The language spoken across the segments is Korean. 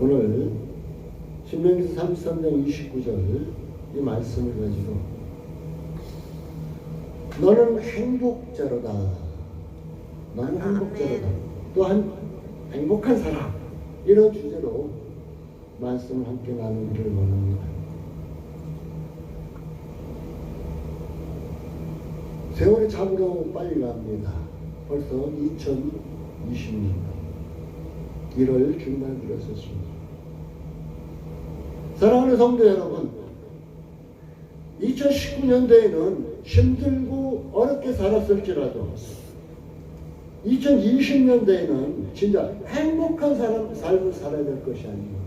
오늘 신명기서 33장 29절 이 말씀을 가지고 너는 행복자로다. 너는 행복자로다. 또한 행복한 사람. 이런 주제로 말씀을 함께 나누기를 원합니다. 세월이 참으로 빨리 갑니다. 벌써 2020년 1월 중반에 들어섰습니다. 사랑하는 성도 여러분, 2019년도에는 힘들고 어렵게 살았을지라도 2020년도에는 진짜 행복한 삶을 살아야 될 것이 아닙니까?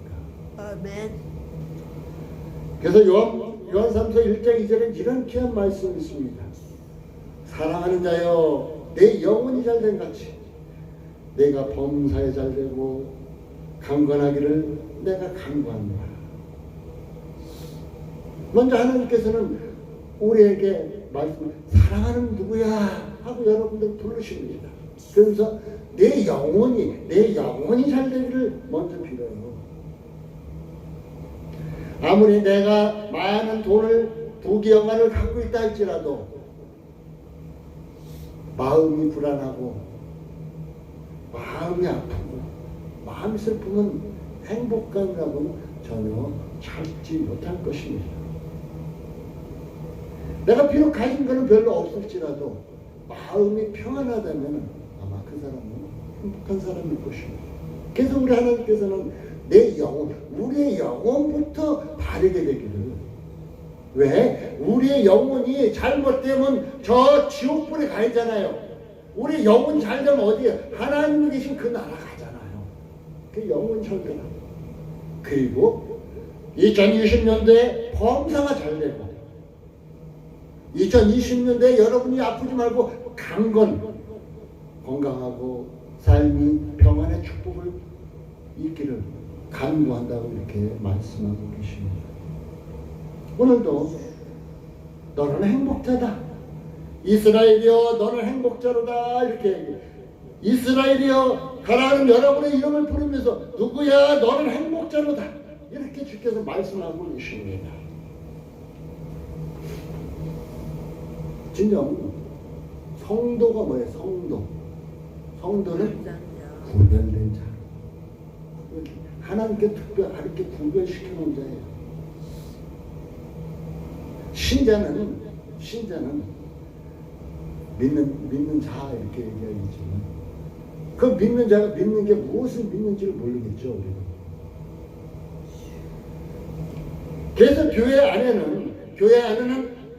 아멘. 그래서 요한삼서 1장 2절에 이런 귀한 말씀이 있습니다. 사랑하는 자여, 내 영혼이 잘된 같이 내가 범사에 잘되고 강건하기를 내가 간구합니다. 먼저 하나님께서는 우리에게 사랑하는 누구야 하고 여러분들 부르십니다. 그러면서 내 영혼이 잘되기를 먼저 빌어요. 아무리 내가 많은 돈을 부귀영화를 갖고 있다 할지라도 마음이 불안하고 마음이 아프고 마음이 슬프면 행복감이라고는 전혀 찾지 못할 것입니다. 내가 비록 가진 것은 별로 없을지라도 마음이 평안하다면 아마 그 사람은 행복한 사람일 것입니다. 그래서 우리 하나님께서는 내 영혼, 우리의 영혼부터 바르게 되기를. 왜? 우리의 영혼이 잘못되면 저 지옥불에 가잖아요. 우리 영혼이 잘되면 어디에? 하나님이 계신 그 나라 가잖아요. 그 영혼 절대로. 그리고 2020년도에 범사가 잘되고 2020년도에 여러분이 아프지 말고 건강하고 삶이 평안의 축복을 있기를 간구한다고 이렇게 말씀하고 계십니다. 오늘도 너는 행복자다. 이스라엘이여 너는 행복자로다. 이렇게 얘기해. 이스라엘이여 가라는 여러분의 이름을 부르면서 누구야 너는 행복자로다. 이렇게 주께서 말씀하고 계십니다. 진정 성도가 뭐예요? 성도는 구별된 자. 하나님께 이렇게 구별시켜 놓은 자예요. 신자는 믿는 자 이렇게 얘기하겠지만 그 믿는 자가 믿는 게 무엇을 믿는지를 모르겠죠. 우리는. 그래서 교회 안에는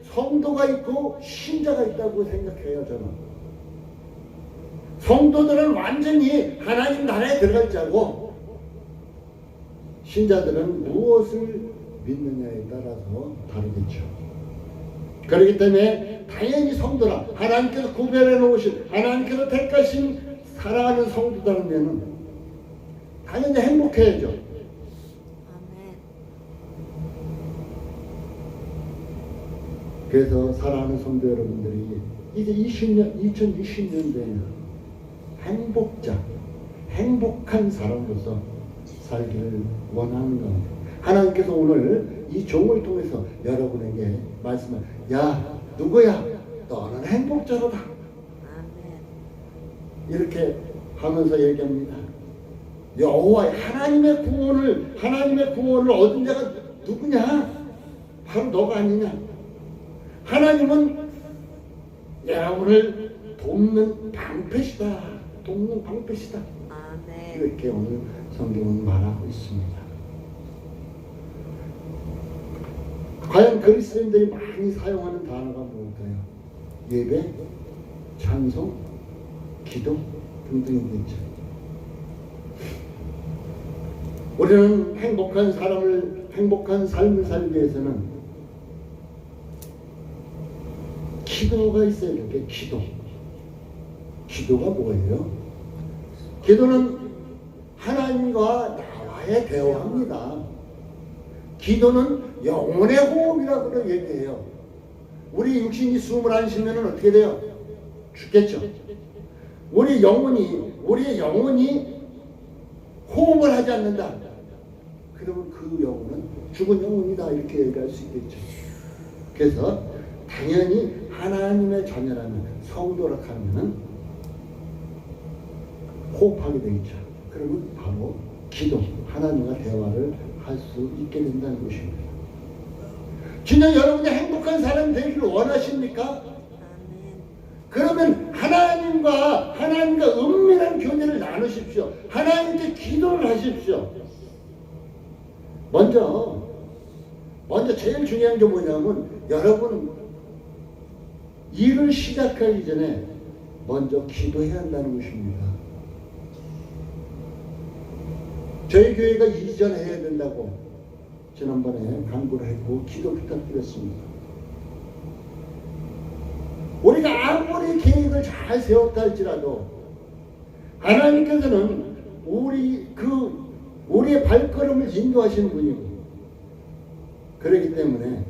성도가 있고 신자가 있다고 생각해요. 저는 성도들은 완전히 하나님 나라에 들어갈 자고 신자들은 무엇을 믿느냐에 따라서 다르겠죠. 그렇기 때문에 당연히 성도라 하나님께서 구별해 놓으신 하나님께서 택하신 사랑하는 성도라면 당연히 행복해야죠. 아멘. 그래서 사랑하는 성도 여러분들이 이제 2020년도에는 행복한 사람으로서 살기를 원하는 겁니다. 하나님께서 오늘 이 종을 통해서 여러분에게 말씀을 야 누구야 너는 행복자로다. 아멘. 이렇게 하면서 얘기합니다. 여호와의 하나님의 구원을 얻은 자가 누구냐? 바로 너가 아니냐? 하나님은 여러분을 돕는 방패시다. 아멘. 이렇게 오늘 성경은 말하고 있습니다. 과연 그리스도인들이 많이 사용하는 단어가 뭘까요? 예배, 찬송, 기도 등등이겠죠. 우리는 행복한 삶을 살기 위해서는 기도가 있어야 돼요. 기도가 뭐예요? 기도는 하나님과 나와의 대화입니다. 기도는 영혼의 호흡이라고 얘기해요. 우리 육신이 숨을 안 쉬면 어떻게 돼요? 죽겠죠. 우리의 영혼이 호흡을 하지 않는다. 그러면 그 영혼은 죽은 영혼이다 이렇게 얘기할 수 있겠죠. 그래서 당연히 하나님의 자녀라면 성도라 하면은 호흡하게 되겠죠. 그러면 바로 기도, 하나님과 대화를 할 수 있게 된다는 것입니다. 진짜 여러분이 행복한 사람이 되기를 원하십니까? 아멘. 그러면 하나님과 은밀한 교제를 나누십시오. 하나님께 기도를 하십시오. 먼저 제일 중요한 게 뭐냐면 여러분 일을 시작하기 전에 먼저 기도해야 한다는 것입니다. 저희 교회가 이전해야 된다고 지난번에 간구를 했고 기도 부탁드렸습니다. 우리가 아무리 계획을 잘 세웠다 할지라도 하나님께서는 우리의 발걸음을 인도하시는 분이고, 그렇기 때문에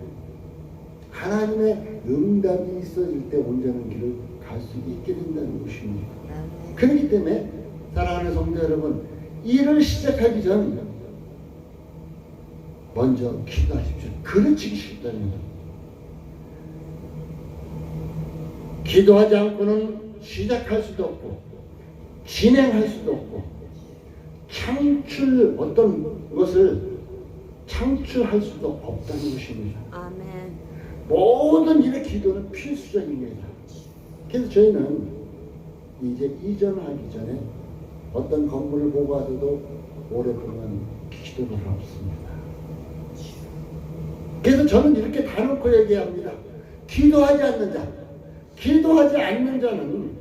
하나님의 응답이 있어질 때 온전한 길을 갈 수 있게 된다는 것입니다. 아멘. 그렇기 때문에 사랑하는 성도 여러분, 일을 시작하기 전 먼저 기도하십시오. 그르치기 쉽다면 기도하지 않고는 시작할 수도 없고 진행할 수도 없고 어떤 것을 창출할 수도 없다는 것입니다. 아멘. 모든 일의 기도는 필수적입니다. 그래서 저희는 이제 이전하기 전에 어떤 건물을 보고 와서도 오랫동안 기도를 없습니다. 그래서 저는 이렇게 다 놓고 얘기합니다. 기도하지 않는 자는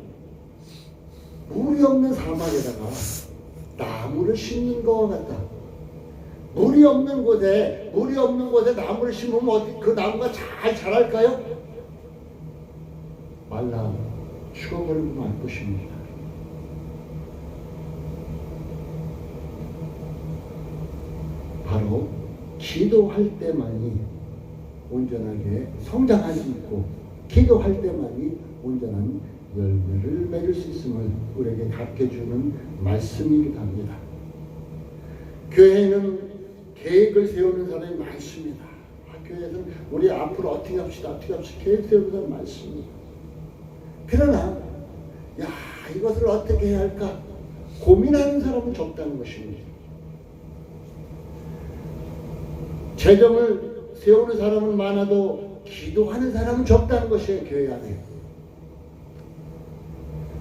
물이 없는 사막에다가 나무를 심는 것과 같다. 물이 없는 곳에 나무를 심으면 어디 그 나무가 잘 자랄까요? 말라 죽어버리고 말 것입니다. 바로 기도할 때만이 온전하게 성장할 수 있고 기도할 때만이 온전한 열매를 맺을 수 있음을 우리에게 가르쳐주는 말씀이기도 합니다. 교회에는 계획을 세우는 사람이 많습니다. 교회에서는 우리 앞으로 어떻게 합시다 계획 세우는 사람이 많습니다. 그러나 이것을 어떻게 해야 할까 고민하는 사람은 적다는 것입니다. 재정을 세우는 사람은 많아도 기도하는 사람은 적다는 것이에요. 교회 안에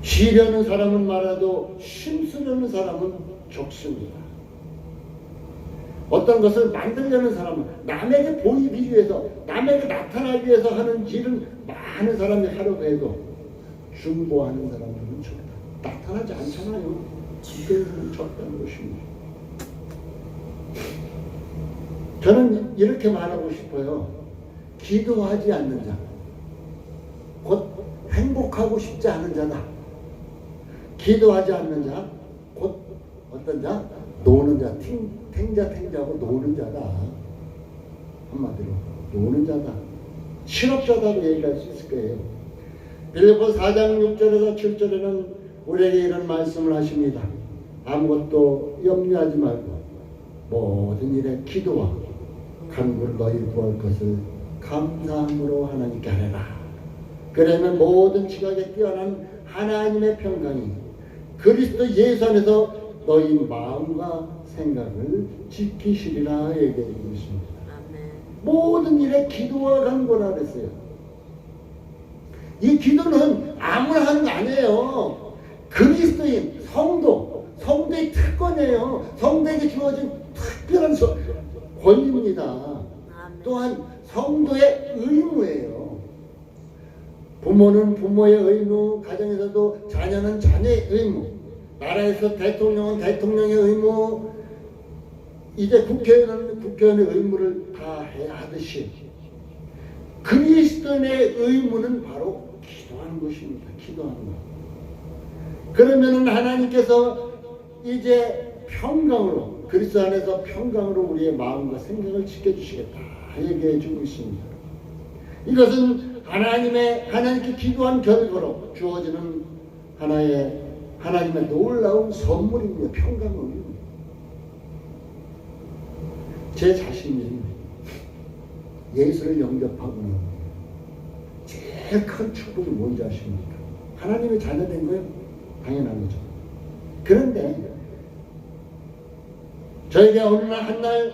쉬려는 사람은 많아도 심쓰려는 사람은 적습니다. 어떤 것을 만들려는 사람은 남에게 보이기 위해서 남에게 나타나기 위해서 하는 일은 많은 사람이 하려고 해도 중보하는 사람들은 적다. 나타나지 않잖아요. 그래서 적다는 것입니다. 저는 이렇게 말하고 싶어요. 기도하지 않는 자, 곧 행복하고 싶지 않은 자다. 기도하지 않는 자, 곧 어떤 자? 노는 자, 탱자고 노는 자다. 한마디로 노는 자다. 실업자다고 얘기할 수 있을 거예요. 빌립보 4장 6절에서 7절에는 우리에게 이런 말씀을 하십니다. 아무것도 염려하지 말고 모든 일에 기도와 간구를 너희 구할 것을 감사함으로 하나님께 하라. 그러면 모든 지각에 뛰어난 하나님의 평강이 그리스도 예수 안에서 너희 마음과 생각을 지키시리라 얘기해주고 있습니다. 아멘. 모든 일에 기도와 간구라 그랬어요. 이 기도는 아무나 하는 거 아니에요. 그리스도인 성도의 특권이에요. 성도에게 주어진 특별한 권위입니다. 또한 성도의 의무예요. 부모는 부모의 의무, 가정에서도 자녀는 자녀의 의무, 나라에서 대통령은 대통령의 의무, 이제 국회의원은 국회의원의 의무를 다 해야 하듯이 그리스도인의 의무는 바로 기도하는 것입니다. 기도하는 것. 그러면은 하나님께서 이제 평강으로 그리스도 안에서 평강으로 우리의 마음과 생각을 지켜주시겠다 얘기해 주고 있습니다. 이것은 하나님께 기도한 결과로 주어지는 하나님의 놀라운 선물입니다. 평강은 제 자신이 예수를 영접하고 나면 제일 큰 축복이 뭔지 아십니까? 하나님의 자녀 된 거예요. 당연한 거죠. 그런데 저에게 어느 날 한날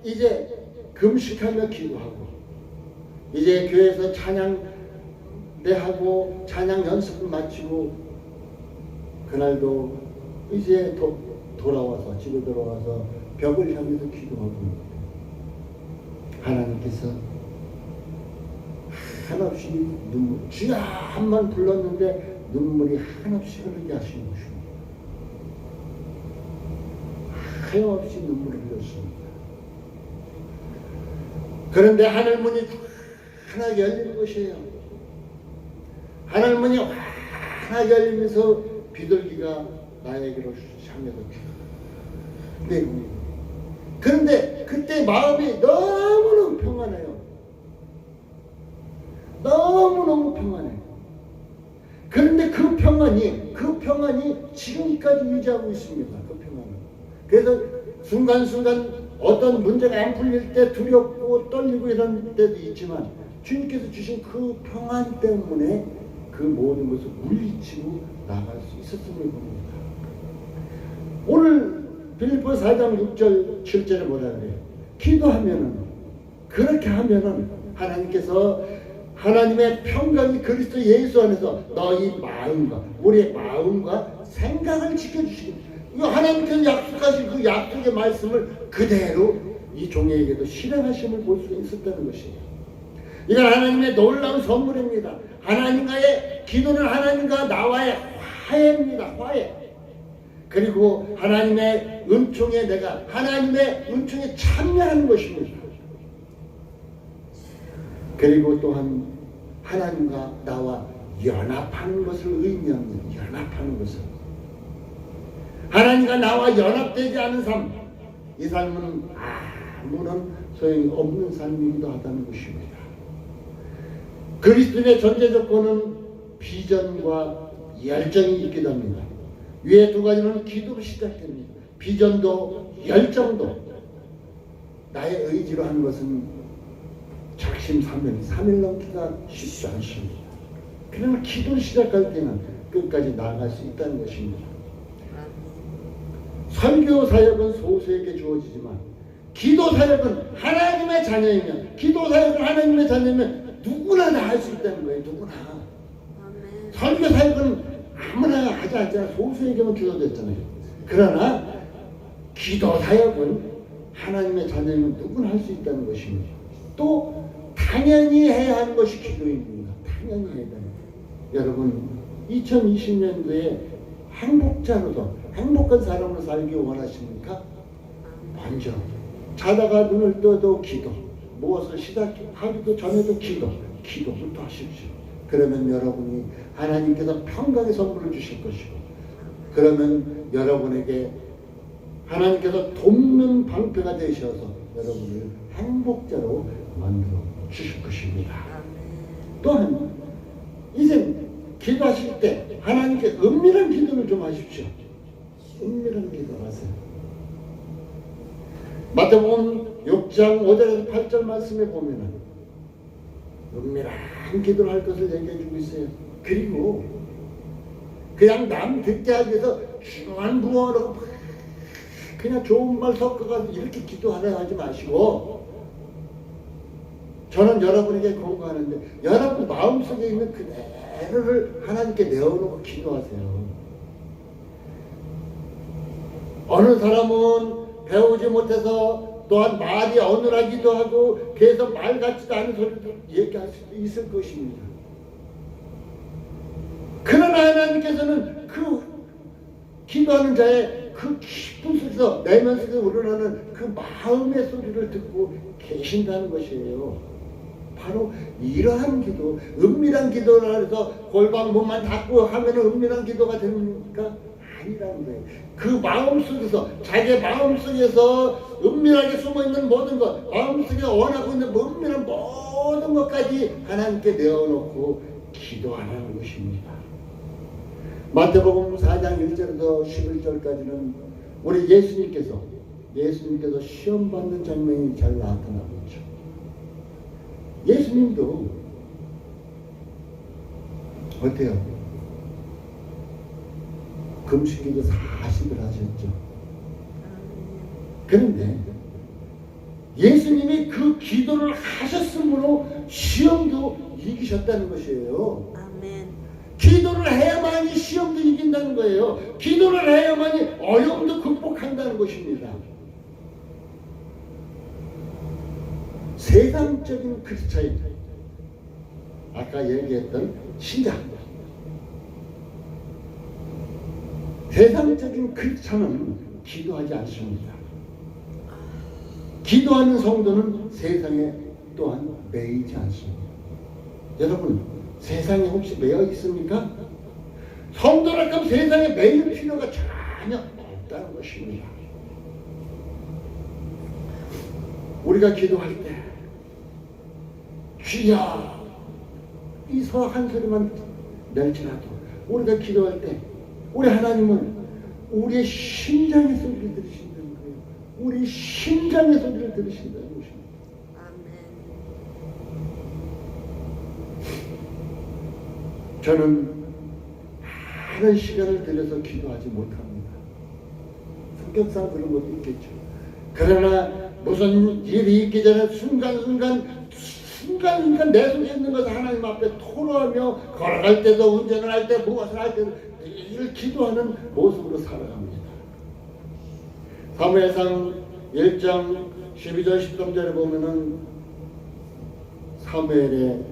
이제 금식하며 기도하고 이제 교회에서 찬양대하고 찬양 연습을 마치고 그날도 이제 돌아와서 집에 돌아와서 벽을 향해서 기도하고 하나님께서 한없이 눈물 주야 한번 불렀는데 눈물이 한없이 흐르게 하시는 것입니다. 한없이 눈물을 흘렸습니다. 그런데 하늘문이 환하게 열리는 것이에요. 하늘문이 환하게 열리면서 비둘기가 나에게로 향해서 내려옵니다. 그런데 그때 마음이 너무너무 평안해요. 너무너무 평안해요. 그런데 그 평안이 지금까지 유지하고 있습니다. 그 평안은. 그래서 순간순간 어떤 문제가 안 풀릴 때 두렵고 떨리고 이런 때도 있지만 주님께서 주신 그 평안 때문에 그 모든 것을 물리치고 나갈 수 있었음을 봅니다. 오늘 빌립보 4장 6절 7절에 뭐라 그래요? 기도하면은 그렇게 하면은 하나님께서 하나님의 평강이 그리스도 예수 안에서 너희 마음과 우리의 마음과 생각을 지켜주시겠다. 하나님께서 약속하신 그 약속의 말씀을 그대로 이 종에게도 실행하심을 볼 수 있었다는 것이에요. 이건 하나님의 놀라운 선물입니다. 하나님과의 기도는 하나님과 나와의 화해입니다. 화해. 그리고 하나님의 은총에 내가 하나님의 은총에 참여하는 것입니다. 그리고 또한 하나님과 나와 연합하는 것을 의미합니다. 연합하는 것을. 하나님과 나와 연합되지 않은 삶, 이 삶은 아무런 소용이 없는 삶이기도 하다는 것입니다. 그리스도인의 전제 조건은 비전과 열정이 있기도 합니다. 위에 두 가지는 기도로 시작됩니다. 비전도 열정도 나의 의지로 하는 것은 작심삼일 넘기가 쉽지 않습니다. 그러나 기도를 시작할 때는 끝까지 나아갈 수 있다는 것입니다. 설교 사역은 소수에게 주어지지만 기도 사역은 하나님의 자녀이면 기도 사역은 하나님의 자녀이면 누구나 다 할 수 있다는 거예요. 누구나. 설교 사역은 아무나 하지 않잖아요. 소수에게만 주어졌잖아요. 그러나 기도 사역은 하나님의 자녀이면 누구나 할 수 있다는 것입니다. 또 당연히 해야 하는 것이 기도입니다. 당연히 해야 되는 거예요. 여러분 2020년도에 행복한 사람으로 살기 원하십니까? 먼저 자다가 눈을 떠도 기도, 무엇을 시작하기도 전에도 기도부터 하십시오. 그러면 여러분이 하나님께서 평강의 선물을 주실 것이고, 그러면 여러분에게 하나님께서 돕는 방패가 되셔서 여러분을 행복자로 만들어 주실 것입니다. 또한 이제 기도하실 때 하나님께 은밀한 기도를 좀 하십시오. 은밀한 기도를 하세요. 마태복음 6장 5절에서 8절 말씀에 보면은 은밀한 기도를 할 것을 얘기해 주고 있어요. 그리고 그냥 남 듣게 하기 위해서 중요한 부어라고 그냥 좋은 말 섞어가지고 이렇게 기도하려 하지 마시고, 저는 여러분에게 권고하는데 여러분 마음속에 있는 그대로를 하나님께 내어놓고 기도하세요. 어느 사람은 배우지 못해서 또한 말이 어눌하기도 하고 그래서 말 같지도 않은 소리도 얘기할 수도 있을 것입니다. 그러나 하나님께서는 그 기도하는 자의 그 깊은 속에서 내면에서 우러나는 그 마음의 소리를 듣고 계신다는 것이에요. 바로 이러한 기도, 은밀한 기도라 해서 골방 문만 닫고 하면 은밀한 기도가 됩니까? 아니라는 거예요. 그 마음속에서, 자기 마음속에서 은밀하게 숨어있는 모든 것, 마음속에 원하고 있는 은밀한 모든 것까지 하나님께 내어놓고 기도하는 것입니다. 마태복음 4장 1절에서 11절까지는 우리 예수님께서 예수님께서 시험 받는 장면이 잘 나타나고 있죠. 예수님도 어때요? 금식기도 40을 하셨죠. 그런데 예수님이 그 기도를 하셨으므로 시험도 이기셨다는 것이에요. 아멘. 기도를 해야만이 시험도 이긴다는 거예요. 기도를 해야만이 어려움도 극복한다는 것입니다. 세상적인 크리스찬, 아까 얘기했던 신자, 세상적인 크리스찬은 기도하지 않습니다. 기도하는 성도는 세상에 또한 매이지 않습니다. 여러분, 세상에 혹시 매여 있습니까? 성도라면 세상에 매일 필요가 전혀 없다는 것입니다. 우리가 기도할 때 주여 이 소 한 소리만 낼지라도 우리가 기도할 때 우리 하나님은 우리의 심장의 소리를 들으신다는 거예요. 우리 심장의 소리를 들으신다는 것입니다. 아멘. 저는 많은 시간을 들여서 기도하지 못합니다. 성격상 그런 것도 있겠죠. 그러나 무슨 일이 있기 전에 순간순간 내 속에 있는 것을 하나님 앞에 토로하며 걸어갈 때도 운전을 할 때 무엇을 할 때도 늘 기도하는 모습으로 살아갑니다. 사무엘상 1장 12절 13절에 보면은 사무엘의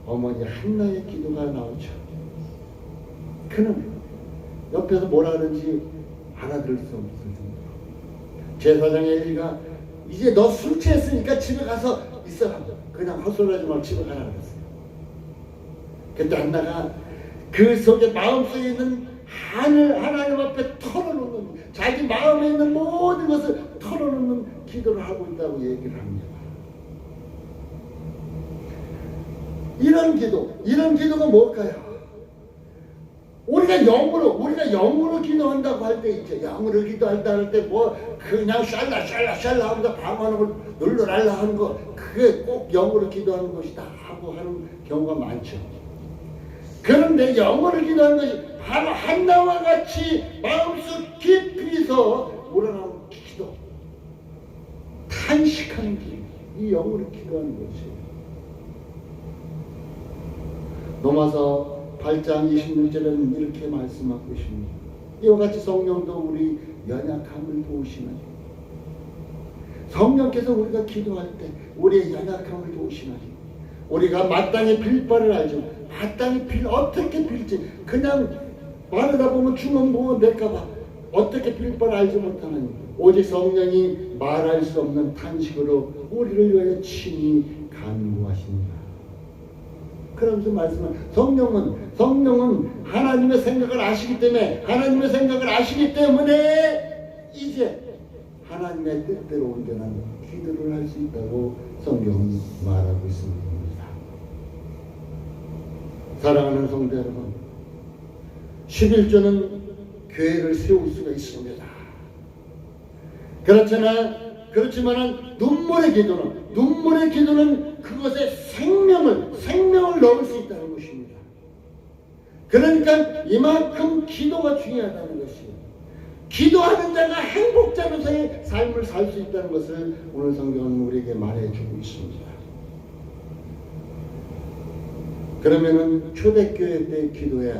어머니 한나의 기도가 나오죠. 그는 옆에서 뭐라 하는지 알아들을 수 없을 정도로 제사장 엘리가 이제 너 술 취했으니까 집에 가서 있어라. 그냥 헛소리하지 말고 집에 가라 그랬어요. 그때 한나가 그 속에 마음속에 있는 하나님 앞에 털어놓는 자기 마음에 있는 모든 것을 털어놓는 기도를 하고 있다고 얘기를 합니다. 이런 기도가 뭘까요? 우리가 영으로 기도한다고 할 때 있죠. 영으로 기도한다 할 때 뭐 그냥 샬라 하면서 방언을 눌러랄라 하는 거 그게 꼭 영으로 기도하는 것이다 하고 하는 경우가 많죠. 그런데 영으로 기도하는 것이 바로 한나와 같이 마음속 깊이서 우러나오는 기도, 탄식하는 기도, 이 영으로 기도하는 것이에요. 로마서 8장 26절에는 이렇게 말씀하고 있습니다. 이와 같이 성령도 우리 연약함을 도우시나니, 성령께서 우리가 기도할 때 우리의 연약함을 도우시나니, 우리가 마땅히 빌 바를 알죠. 마땅히 어떻게 빌지 그냥 말하다 보면 주먹 뭐 낼까봐 어떻게 빌 바를 알지 못하나니 오직 성령이 말할 수 없는 탄식으로 우리를 위하여 친히 간구하십니다. 그러면서 말씀은 성령은 하나님의 생각을 아시기 때문에 이제 하나님의 뜻대로 온전한 기도를 할 수 있다고 성경은 말하고 있습니다. 사랑하는 성도 여러분, 11조는 교회를 세울 수가 있습니다. 그렇지만 눈물의 기도는 그것에 생명을 넣을 수 있다는 것입니다. 그러니까 이만큼 기도가 중요하다는 것이에요. 기도하는 자가 행복자로서의 삶을 살 수 있다는 것을 오늘 성경은 우리에게 말해주고 있습니다. 그러면은 초대교회 때 기도해야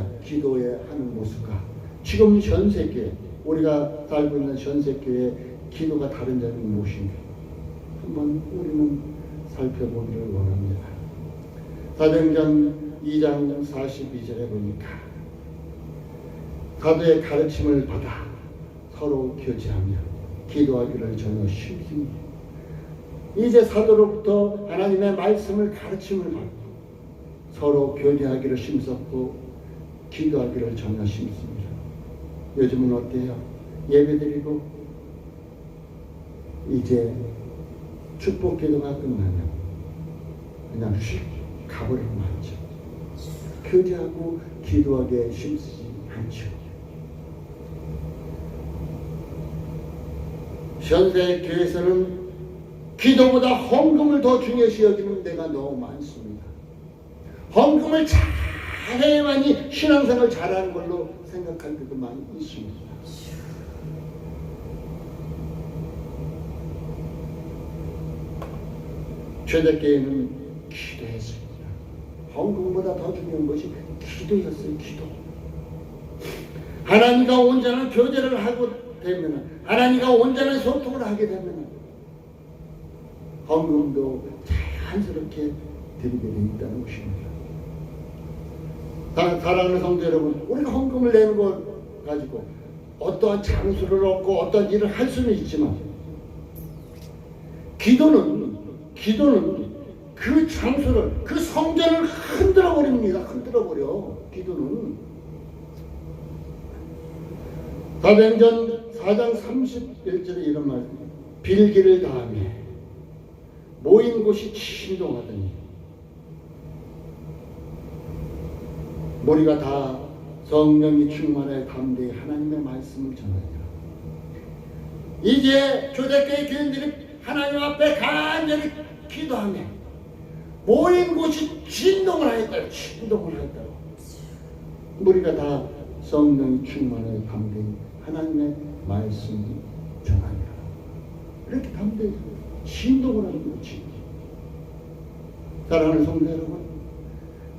하는 모습과 지금 현세교회, 우리가 살고 있는 현세교회 기도가 다른 점이 무엇인가 한번 우리는 살펴보기를 원합니다. 사도행전 2장 42절에 보니까 사도의 가르침을 받아 서로 교제하며 기도하기를 전혀 쉽습니다. 이제 사도로부터 하나님의 말씀을 가르침을 받고 서로 교제하기를 심었고 기도하기를 전혀 심습니다. 요즘은 어때요? 예배드리고 이제 축복 기도가 끝나면 그냥 휙 가버리고 말죠. 교제하고 기도하기에 심지 않죠. 현대 교회에서는 기도보다 헌금을 더 중요시 여기는 데가 너무 많습니다. 헌금을 잘해야만이 신앙생활을 잘하는 걸로 생각할 때도 많이 있습니다. 초대교회는 기도했습니다. 헌금보다 더 중요한 것이 기도였어요. 기도. 하나님과 온전한 교제를 하고 되면, 하나님과 온전한 소통을 하게 되면 헌금도 자연스럽게 드리게 돼 있다는 것입니다. 사랑하는 성도 여러분, 우리가 헌금을 내는 걸 가지고 어떠한 장수를 얻고 어떤 일을 할 수는 있지만, 기도는 그 장수를, 그 성전을 흔들어 버립니다. 흔들어 버려. 기도는. 사도행전 4장 31절에 이런 말입니다. 빌기를 다하며 모인 곳이 진동하더니 머리가 다 성령이 충만하여 담대히 하나님의 말씀을 전하니라. 이제 초대교회 교인들이 하나님 앞에 간절히 기도하며 모인 곳이 진동을 하였다고. 진동을 하였다고. 머리가 다 성령이 충만하여 담대히 하나님의 말씀을 전하니라. 이렇게 담대히 진동을 하는 거지. 사랑하는 성도 여러분,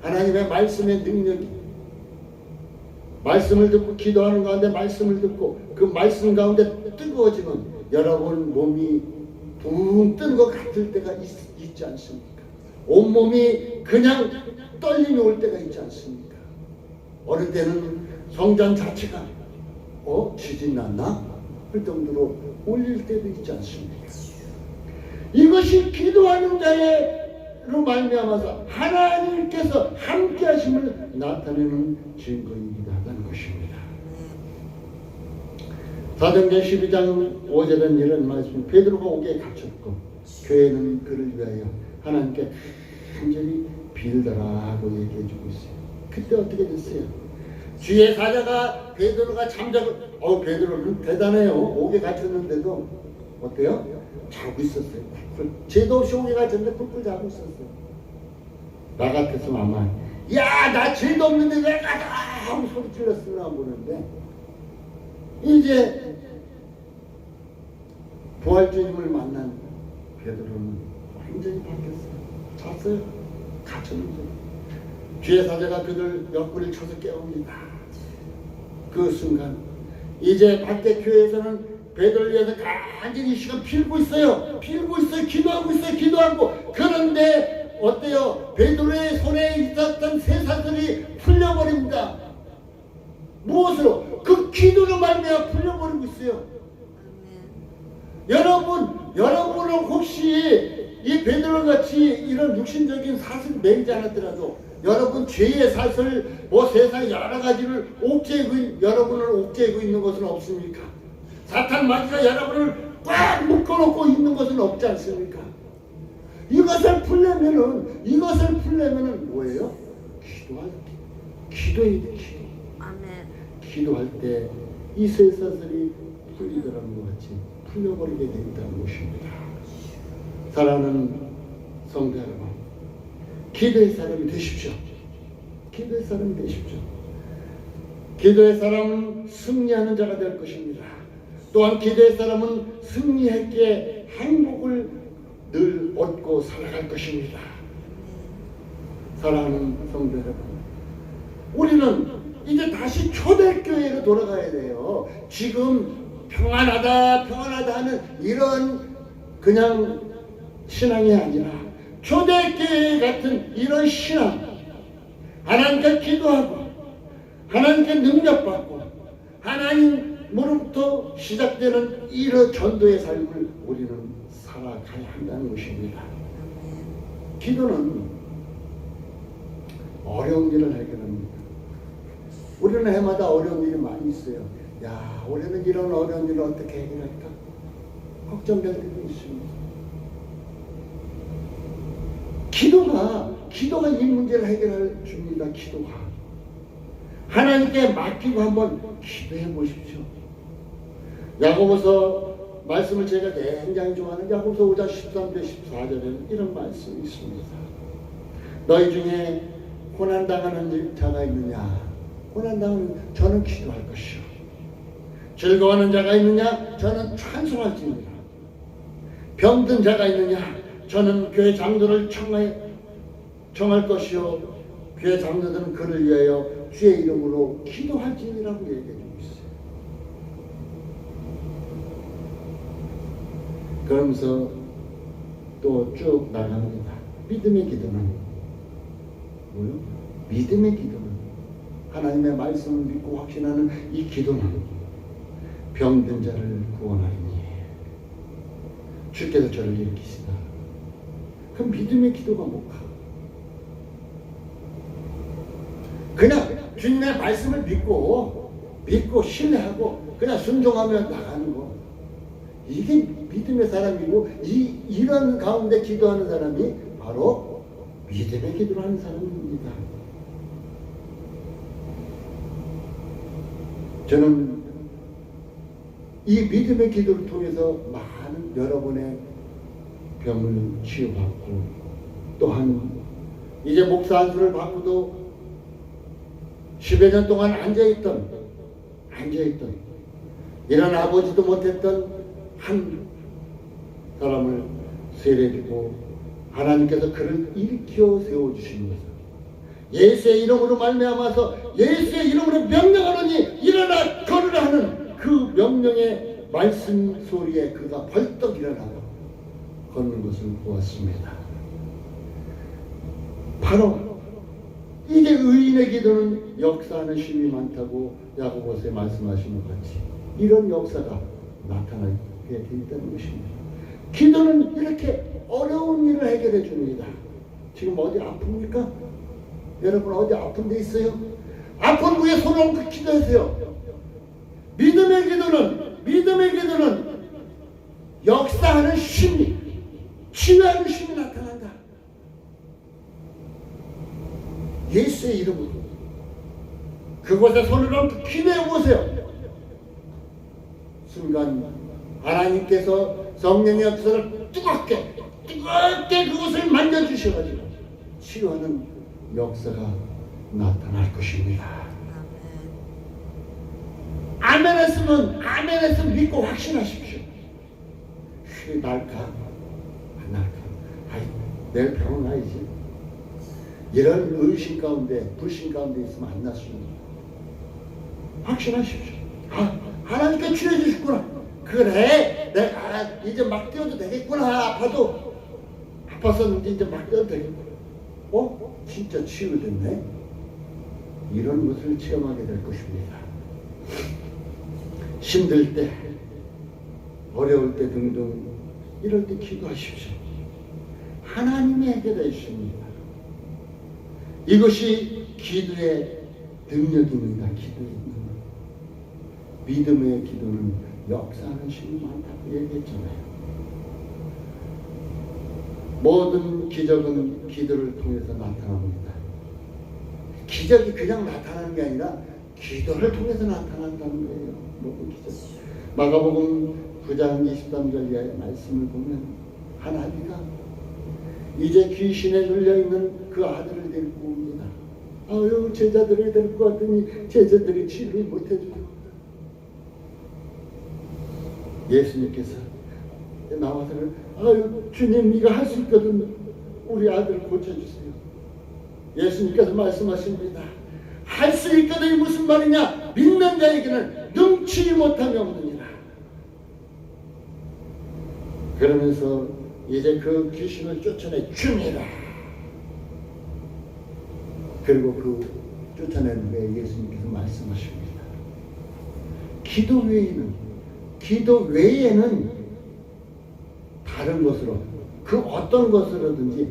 하나님의 말씀의 능력이, 말씀을 듣고 기도하는 가운데 말씀을 듣고 그 말씀 가운데 뜨거워지면 여러분 몸이 붕 뜨는 것 같을 때가 있지 않습니까? 온몸이 그냥 떨림이 올 때가 있지 않습니까? 어느 때는 성전 자체가 지진 났나? 그 정도로 울릴 때도 있지 않습니까? 이것이 기도하는 자로 말미암아서 하나님께서 함께 하심을 나타내는 증거이기도 하다는 것입니다. 사도행전 12장 5절은 이런 말씀, 베드로가 옥에 갇혔고 교회는 그를 위하여 하나님께 간절히 빌더라 하고 얘기해 주고 있어요. 그때 어떻게 됐어요? 주의 사자가 베드로가 잠자고, 베드로는 대단해요. 옥에 갇혔는데도 어때요? 자고 있었어요. 죄도 없이 옥에 갇혔는데 꿀꿀 자고 있었어요. 나 같았으면 아마 야, 나 죄도 없는데 왜 가자 하고 소리 질렀으나 보는데, 이제 부활주님을 만난 베드로는 완전히 바뀌었어요. 잤어요. 갇혔는데 주의 사자가 그들 옆구리를 쳐서 깨웁니다. 그 순간 이제 밖에 교회에서는 베드로를 위해서 간절히 이 시간 빌고 있어요. 기도하고 있어요. 기도하고. 그런데 어때요? 베드로의 손에 있었던 쇠사슬이 풀려버립니다. 무엇으로? 그 기도로 말미암아 풀려버리고 있어요. 여러분은 혹시 이 베드로 같이 이런 육신적인 사슬 매이지 않았더라도 여러분 죄의 사슬, 세상 여러 가지를 여러분을 옥죄고 있는 것은 없습니까? 사탄 마귀가 여러분을 꽉 묶어놓고 있는 것은 없지 않습니까? 이것을 풀려면은 뭐예요? 기도해야 돼. 기도할 때 이 쇠사슬이 풀리더라는 것 같이 풀려버리게 된다는 것입니다. 사랑하는 성도 여러분, 기도의 사람이 되십시오. 기도의 사람은 승리하는 자가 될 것입니다. 또한 기도의 사람은 승리했기에 행복을 늘 얻고 살아갈 것입니다. 사랑하는 성도 여러분, 우리는 이제 다시 초대교회로 돌아가야 돼요. 지금 평안하다 하는 이런 그냥 신앙이 아니라 초대교회 같은 이런 신앙, 하나님께 기도하고 하나님께 능력받고 하나님으로부터 시작되는 이런 전도의 삶을 우리는 살아가야 한다는 것입니다. 기도는 어려운 일을 해결합니다. 우리는 해마다 어려운 일이 많이 있어요. 야, 올해는 이런 어려운 일을 어떻게 해결할까? 걱정될 때도 있습니다. 기도가 이 문제를 해결해 줍니다. 기도가. 하나님께 맡기고 한번 기도해 보십시오. 야고보서 말씀을 제가 굉장히 좋아하는 야고보서 5장 13절 14절에는 이런 말씀이 있습니다. 너희 중에 고난당하는 자가 있느냐? 고난당하는 저는 기도할 것이요. 즐거워하는 자가 있느냐? 저는 찬송할지니라. 병든 자가 있느냐? 저는 교회 장로를 청할 것이요. 교회 장로들은 그를 위하여 주의 이름으로 기도할지니라고 얘기해주고 있어요. 그러면서 또 쭉 나갑니다. 믿음의 기도는 뭐요? 믿음의 기도는 하나님의 말씀을 믿고 확신하는 이 기도는 병든 자를 구원하리니 주께서 저를 일으키시다. 그 믿음의 기도가 뭘까? 그냥 주님의 말씀을 믿고 신뢰하고 그냥 순종하며 나가는 거, 이게 믿음의 사람이고 이런 가운데 기도하는 사람이 바로 믿음의 기도를 하는 사람입니다. 저는 이 믿음의 기도를 통해서 많은 여러분의 병을 치유받고, 또한 이제 목사 안수를 받고도 10여 년 동안 앉아있던 이런 아버지도 못했던 한 사람을 세례주고 하나님께서 그를 일으켜 세워주시는 것을, 예수의 이름으로 말미암아서 예수의 이름으로 명령하노니 일어나 걸으라 하는 그 명령의 말씀 소리에 그가 벌떡 일어나고 걷는 것을 보았습니다. 바로 이게 의인의 기도는 역사하는 힘이 많다고 야고보서에 말씀하신 것 같이 이런 역사가 나타나게 되어 있다는 것입니다. 기도는 이렇게 어려운 일을 해결해 줍니다. 지금 어디 아픕니까? 여러분 어디 아픈 데 있어요? 아픈 곳에 손을 얹고 기도하세요. 믿음의 기도는 역사하는 힘이, 치유하는 힘이 나타난다. 예수의 이름으로 그곳에 손을 얹고 기도해 보세요. 순간 하나님께서 성령의 역사를 뜨겁게 그것을 만져주셔가지고 치유하는 역사가 나타날 것입니다. 아멘 했으면 믿고 확신하십시오. 날까? 안 날까? 내일 병원 가야지. 이런 의심 가운데, 불신 가운데 있으면 안 났습니다. 확신하십시오. 하나님께 치유해 주셨구나. 그래, 내가 이제 막 뛰어도 되겠구나. 아팠었는데 이제 막 뛰어도 되겠구나. 진짜 치유됐네. 이런 것을 체험하게 될 것입니다. 힘들 때, 어려울 때 등등 이럴 때 기도하십시오. 하나님이 해결해 주십니다. 이것이 기도의 능력입니다. 기도의 능력. 믿음의 기도는 역사하는 힘이 많다고 얘기했잖아요. 모든 기적은 기도를 통해서 나타납니다. 기적이 그냥 나타나는 게 아니라 기도를 통해서 나타난다는 거예요. 모든 기적. 마가복음 9장 23절 이하의 말씀을 보면 한 아비가 이제 귀신에 눌려있는 그 아들을 데리고 옵니다. 제자들을 데리고 왔더니 제자들이 치료를 못해줘요. 예수님께서 나와서 주님 네가 할 수 있거든 우리 아들 고쳐주세요. 예수님께서 말씀하십니다. 할 수 있거든이 무슨 말이냐? 믿는 자에게는 능치 못함이 없느니라. 그러면서 이제 그 귀신을 쫓아내 줍니다. 그리고 그 쫓아내는 후에 예수님께서 말씀하십니다. 기도 외에는 다른 것으로, 그 어떤 것으로든지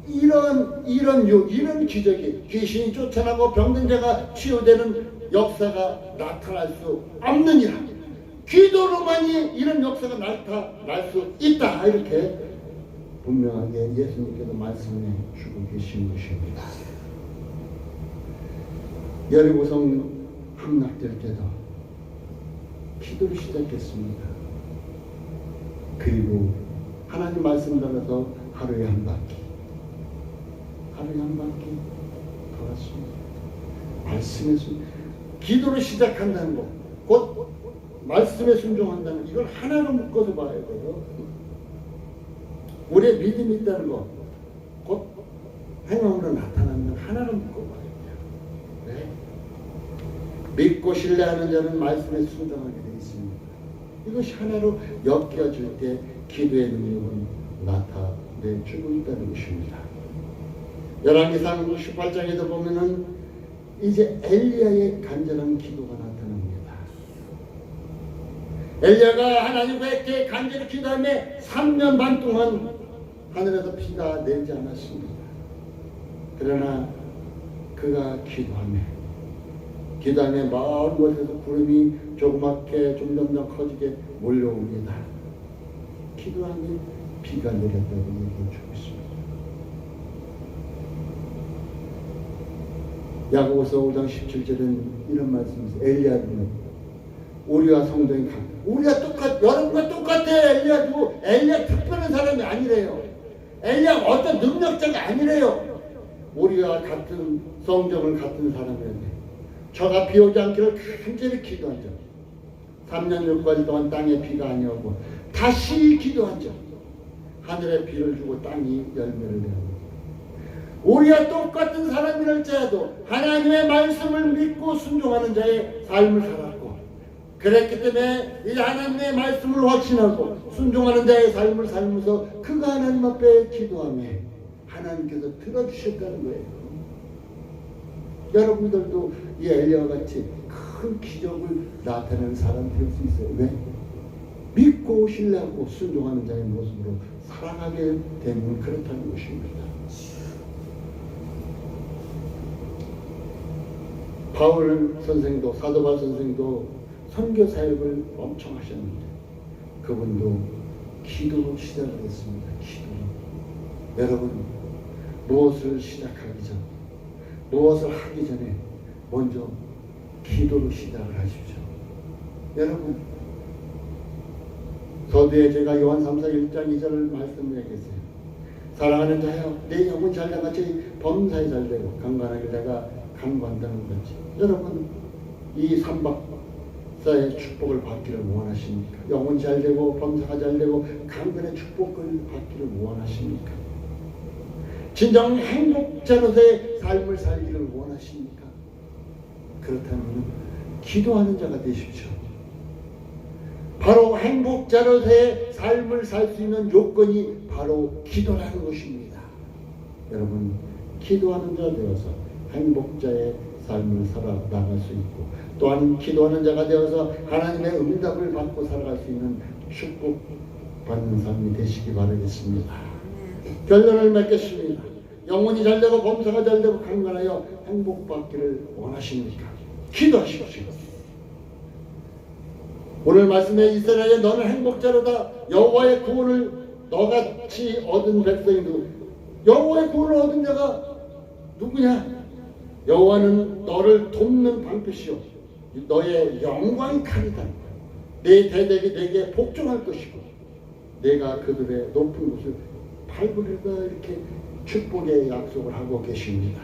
이런 기적이, 귀신이 쫓아나고 병든 자가 치유되는 역사가 나타날 수 없느니라. 기도로만이 이런 역사가 나타날 수 있다. 이렇게 분명하게 예수님께서 말씀해 주고 계신 것입니다. 여리고성 함락될 때도 기도를 시작했습니다. 그리고 하나님 말씀 따라서 하루에 한 바퀴 돌았습니다. 말씀에 기도로 시작한다는 것, 곧 말씀에 순종한다는 것, 이걸 하나로 묶어서 봐야 돼요. 우리의 믿음이 있다는 것, 곧 행함으로 나타나는 하나로 묶어봐야 돼요. 네? 믿고 신뢰하는 자는 말씀에 순종하게 되어 있습니다. 이것이 하나로 엮여질 때 기도의 능력은 나타내주고 있다는 것입니다. 열왕기상 18장에도 보면은 이제 엘리야의 간절한 기도가 나타납니다. 엘리야가 하나님께 간절히 기도하며 3년 반 동안 하늘에서 비가 내리지 않았습니다. 그러나 그가 기도하며 마을 곳에서 구름이 조그맣게 점점 커지게 몰려옵니다. 기도하며 비가 내렸다고 얘기해 주고 있습니다. 야고보서 5장 17절은 이런 말씀이 있어요. 엘리야는 우리와 성도인 우리가 여러분과 똑같아. 엘리야 특별한 사람이 아니래요. 엘리야 어떤 능력자가 아니래요. 우리와 같은 성정을 같은 사람이에요. 저가 비 오지 않기를 간절히 기도한 적, 3년 6개월 동안 땅에 비가 아니오고 다시 기도한 적, 하늘에 비를 주고 땅이 열매를 내고, 우리와 똑같은 사람이랄지라도 하나님의 말씀을 믿고 순종하는 자의 삶을 살았고, 그랬기 때문에 이 하나님의 말씀을 확신하고 순종하는 자의 삶을 살면서 그가 하나님 앞에 기도하며 하나님께서 들어주셨다는 거예요. 여러분들도 이 엘리야와 같이 큰 기적을 나타내는 사람 될 수 있어요. 왜? 믿고 신뢰하고 순종하는 자의 모습으로 살아가게 되면 그렇다는 것입니다. 바울 선생도, 사도 바울 선생도 선교 사역을 엄청 하셨는데 그분도 기도로 시작을 했습니다. 기도로. 여러분, 무엇을 시작하기 전, 무엇을 하기 전에 먼저 기도로 시작을 하십시오. 여러분, 서두에 제가 요한 3서 1장 2절을 말씀드리겠어요. 사랑하는 자여, 내 영혼 잘나같이 범사에 잘되고 강건하게 내가 강구한다는 거지. 여러분, 이 삼박사의 축복을 받기를 원하십니까? 영혼 잘되고 범사가 잘되고 강건의 축복을 받기를 원하십니까? 진정 행복자로서의 삶을 살기를 원하십니까? 그렇다면 기도하는 자가 되십시오. 바로 행복자로서의 삶을 살 수 있는 요건이 바로 기도라는 것입니다. 여러분, 기도하는 자 되어서 행복자의 삶을 살아나갈 수 있고, 또한 기도하는 자가 되어서 하나님의 응답을 받고 살아갈 수 있는 축복받는 삶이 되시기 바라겠습니다. 결론을 맺겠습니다. 영혼이 잘되고 범사가 잘되고 강건하여 행복받기를 원하십니까? 기도하십시오. 오늘 말씀에 이스라엘에 너는 행복자로다. 여호와의 구원을 너같이 얻은 백성이 누구? 여호와의 구원을 얻은 자가 누구냐? 여호와는 너를 돕는 방패시오 너의 영광의 칼이다. 내 대적이 내게 복종할 것이고 내가 그들의 높은 곳을 밟으리다. 이렇게 축복의 약속을 하고 계십니다.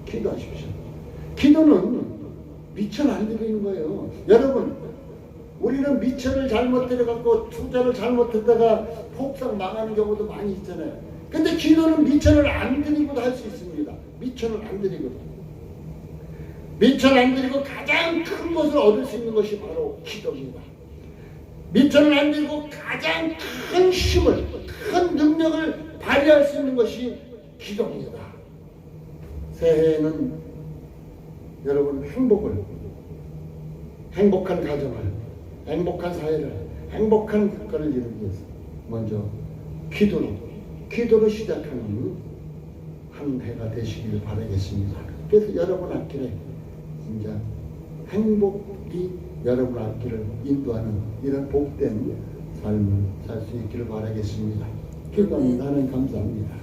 기도하십시오. 기도는 미천 안 드리는 거예요. 여러분, 우리는 미천을 잘못 들여갖고 투자를 잘못했다가 폭삭 망하는 경우도 많이 있잖아요. 근데 기도는 미천을 안 드리고도 할 수 있습니다. 미천을 안 드리고도. 미천 안 드리고 가장 큰 것을 얻을 수 있는 것이 바로 기도입니다. 미천을 안 드리고 가장 큰 힘을, 큰 능력을 발휘할 수 있는 것이 기도입니다. 새해에는 여러분 행복한 가정을, 행복한 사회를, 행복한 국가를 이루기 위해서 먼저 기도로 시작하는 한 해가 되시길 바라겠습니다. 그래서 여러분 앞길에 진짜 행복이 여러분 앞길을 인도하는 이런 복된 삶을 살 수 있기를 바라겠습니다. 기도합니다. 하나님 감사합니다.